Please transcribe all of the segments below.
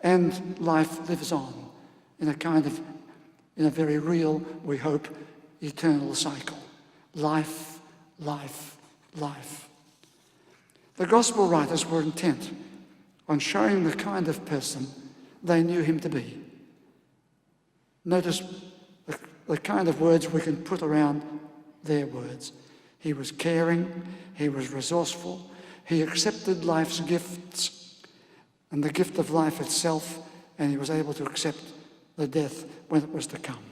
and life lives on in a very real, we hope, eternal cycle. Life, life, life. The gospel writers were intent on showing the kind of person they knew him to be. Notice the kind of words we can put around their words. He was caring, he was resourceful, he accepted life's gifts and the gift of life itself, and he was able to accept the death when it was to come.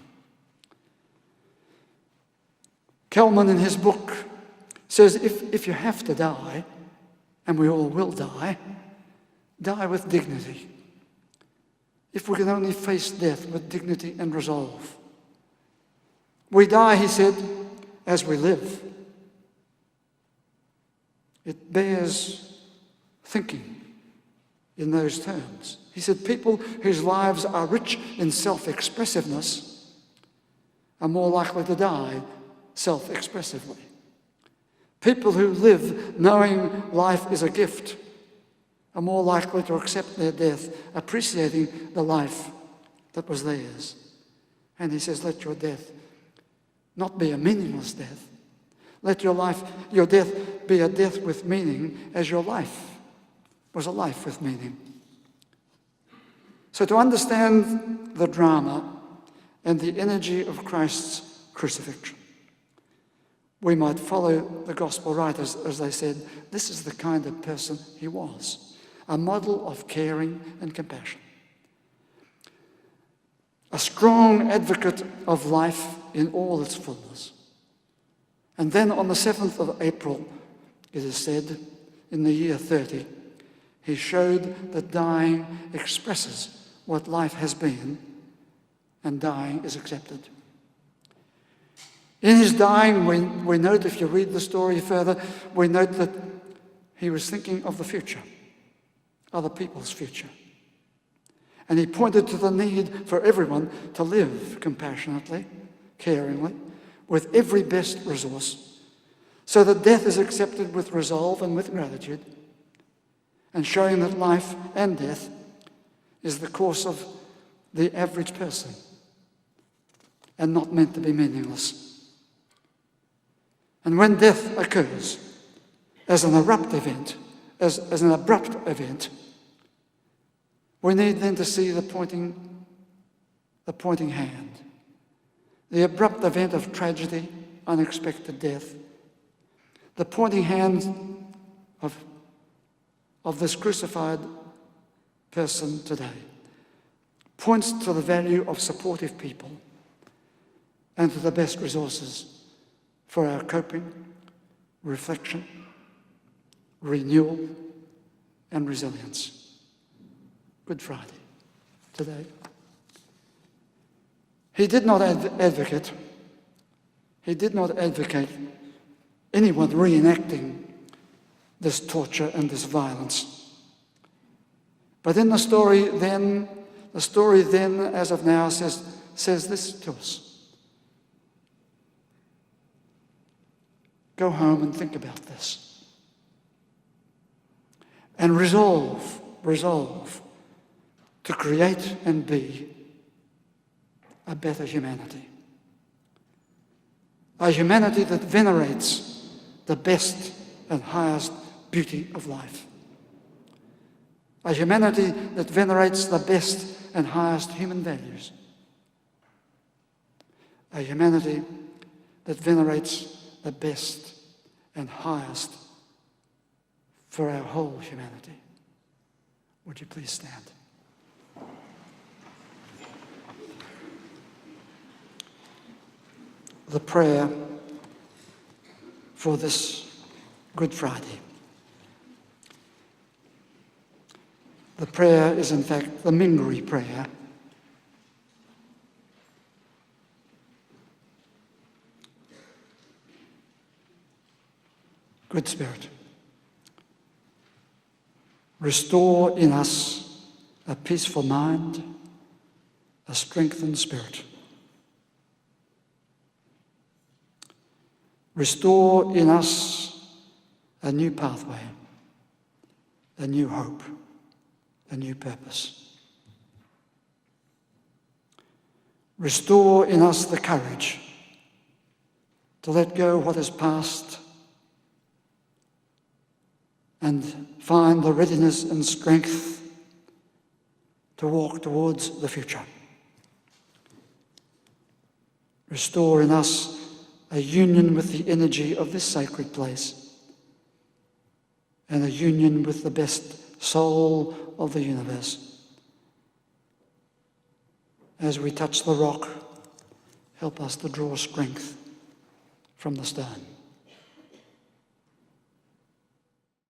Kelman, in his book, says if you have to die, and we all will die, die with dignity. If we can only face death with dignity and resolve. We die, he said, as we live. It bears thinking in those terms. He said people whose lives are rich in self-expressiveness are more likely to die self-expressively. People who live knowing life is a gift are more likely to accept their death, appreciating the life that was theirs. And he says, let your death not be a meaningless death. Let your death be a death with meaning, as your life was a life with meaning. So to understand the drama and the energy of Christ's crucifixion, we might follow the gospel writers as they said, this is the kind of person he was, a model of caring and compassion, a strong advocate of life in all its fullness. And then on the 7th of April, it is said, in the year 30, he showed that dying expresses what life has been, and dying is accepted. In his dying, we note, if you read the story further, we note that he was thinking of the future, other people's future. And he pointed to the need for everyone to live compassionately, caringly, with every best resource, so that death is accepted with resolve and with gratitude, and showing that life and death is the course of the average person and not meant to be meaningless. And when death occurs as an abrupt event, we need then to see the pointing hand. The abrupt event of tragedy, unexpected death. The pointing hand of this crucified person today points to the value of supportive people and to the best resources for our coping, reflection, renewal, and resilience. Good Friday today. He did not advocate anyone reenacting this torture and this violence. But in the story then, as of now, says this to us. Go home and think about this. And resolve to create and be a better humanity. A humanity that venerates the best and highest beauty of life. A humanity that venerates the best and highest human values. A humanity that venerates the best and highest for our whole humanity. Would you please stand? The prayer for this Good Friday. The prayer is, in fact, the Mingri prayer. Good Spirit, restore in us a peaceful mind, a strengthened spirit. Restore in us a new pathway, a new hope, a new purpose. Restore in us the courage to let go what is past and find the readiness and strength to walk towards the future. Restore in us a union with the energy of this sacred place and a union with the best soul of the universe. As we touch the rock, help us to draw strength from the stone.